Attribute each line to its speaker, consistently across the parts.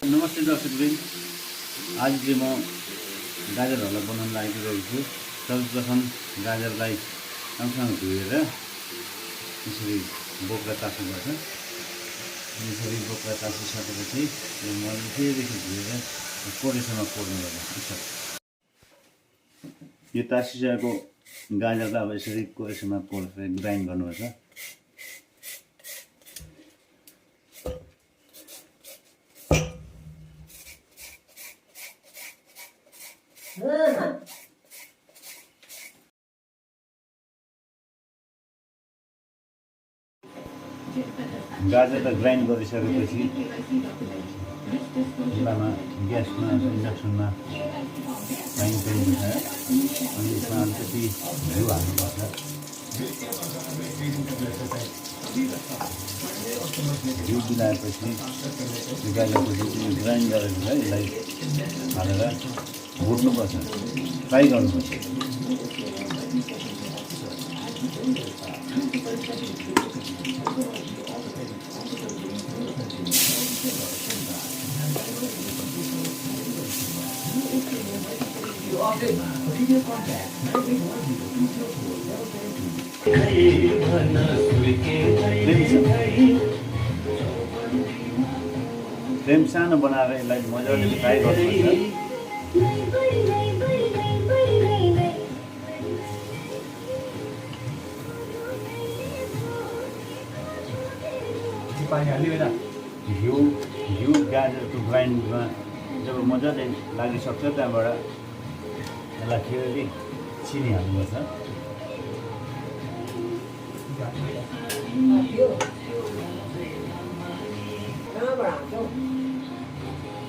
Speaker 1: नमस्ते दर्शकवृन्द, आज चाहिँ म गाजर हलुवा बनाउन लागिरहेको छु। सर्वप्रथम गाजरलाई राम्रोसँग धोएर यसरी बोक्रा तास्नुपर्छ। यसरी बोक्रा तासिसकेपछि यो मजाले फेरिदेखि धोएर कोरेसम्म कोर्नुपर्छ। यो तासिसकेको गाजरलाई अब यसरी कोरेसम्म कोरेर ग्राइन्ड गर्नुपर्छ। गाजर त ग्राइन्ड गरिसकेपछि चुल्हामा ग्यासमा इन्डक्सनमा फ्राइङ प्यान बसाएर अनि यसमा अलिकति घिउ हाल्नुपर्छ। घिउ मिलाएपछि त्यो गाजरको जुन ग्राइन्ड गरेको छ यसलाई हालेर भुट्नुपर्छ, फ्राई गर्नुपर्छ। फ्लेम सानो बनाएर यसलाई मजाले फ्राई गर्नुपर्छ। घिउ गाजरको ग्राइन्डमा जब मजाले लागिसक्छ त्यहाँबाट यसलाई फेरि चिनी हाल्नुपर्छ।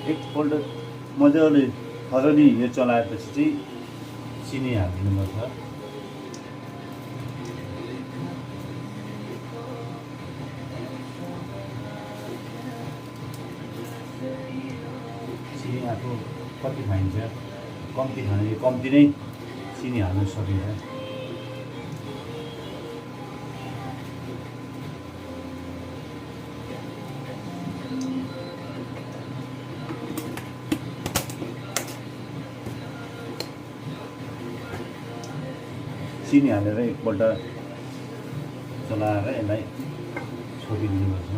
Speaker 1: एकपल्ट मजाले थरली यो चलाएपछि चाहिँ चिनी हालिदिनुपर्छ। चिनी आफू कति खाइन्छ, कम्ती खाने कम्ती नै चिनी हाल्न सकिन्छ। चिनी हालेर एकपल्ट चलाएर यसलाई छोपिदिनुपर्छ।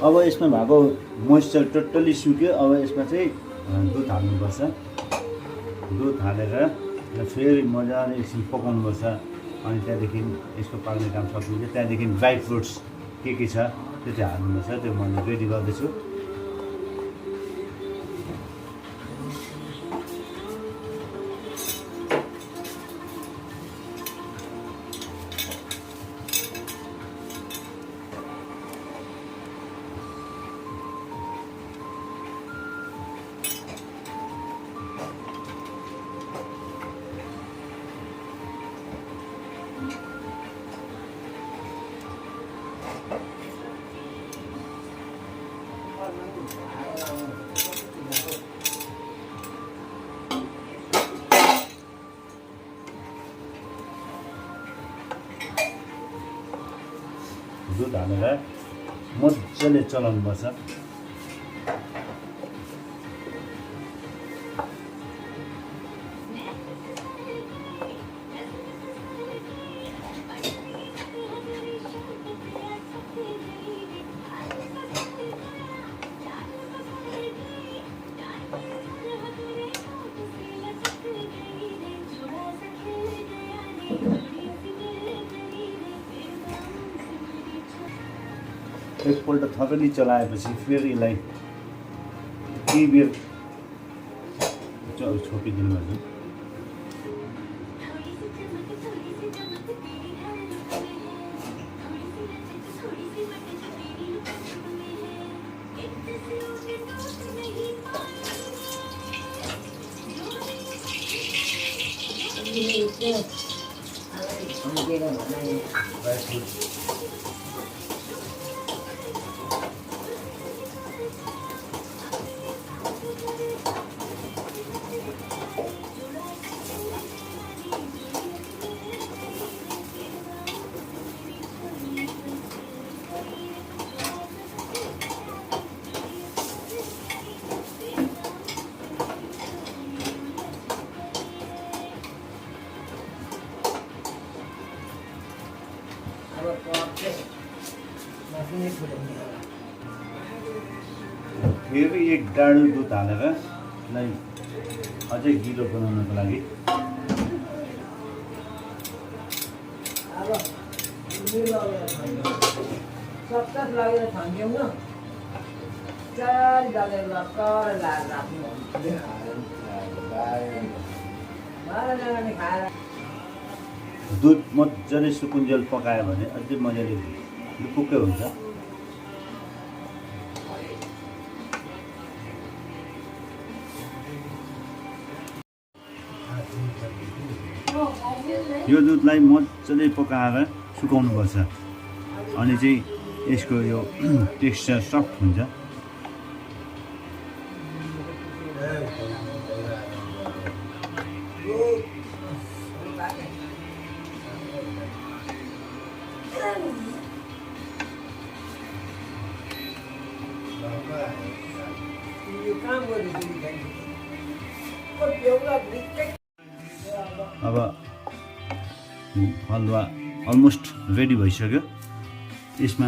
Speaker 1: अब यसमा भएको मोइस्चर टोटल्ली सुक्यो। अब यसमा चाहिँ दुध हाल्नुपर्छ। दुध हालेर फेरि मजाले एकछिन पकाउनुपर्छ। अनि त्यहाँदेखि यसको पाक्ने काम सकिन्छ। त्यहाँदेखि ड्राई फ्रुट्स के छ त्यो चाहिँ हाल्नुपर्छ। त्यो मैले रेडी गर्दैछु। दुध हालेर मजाले चलाउनुपर्छ। एकपल्ट थपली चलाएपछि फेरि यसलाई केही बेर छोपिदिनुपर्छ। फेरि एक डाडु दुध हालेर यसलाई अझै गिलो बनाउनको लागि दुध मजाले सुकुन्जेल पकायो भने अझै मजाले लुपुक्कै हुन्छ। यो दुधलाई मजाले पकाएर सुकाउनुपर्छ अनि चाहिँ यसको यो टेक्सचर सफ्ट हुन्छ। अब हलुवा अलमोस्ट रेडी भइसक्यो। यसमा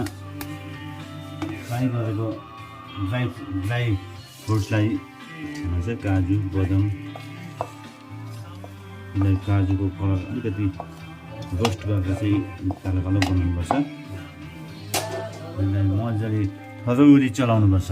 Speaker 1: फ्राई गरेको ड्राई फ्रुट्सलाई चाहिँ काजु बदाम काजुको कलर अलिकति रोस्ट गरेर चाहिँ कालो कालो बनाउनुपर्छ। यसलाई मजाले थरोली चलाउनुपर्छ।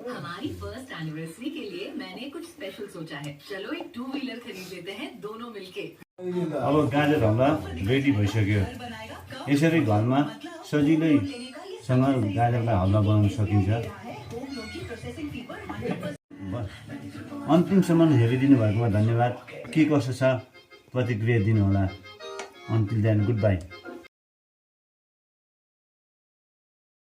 Speaker 2: हमारी फर्स्ट एनिवर्सरी के लिए मैंने कुछ स्पेशल सोचा है। चलो एक 2 व्हीलर खरीद लेते हैं दोनों मिलके।
Speaker 1: अब गाजर हलवा रेडी भइसक्यो। यसरी घरमा सजिलैसँग गाजरलाई हलवा बनाउन सकिन्छ। अन्तिमसम्म हेरिदिनु भएकोमा धन्यवाद। के कसो छ प्रतिक्रिया दिनुहोला। Until then good by.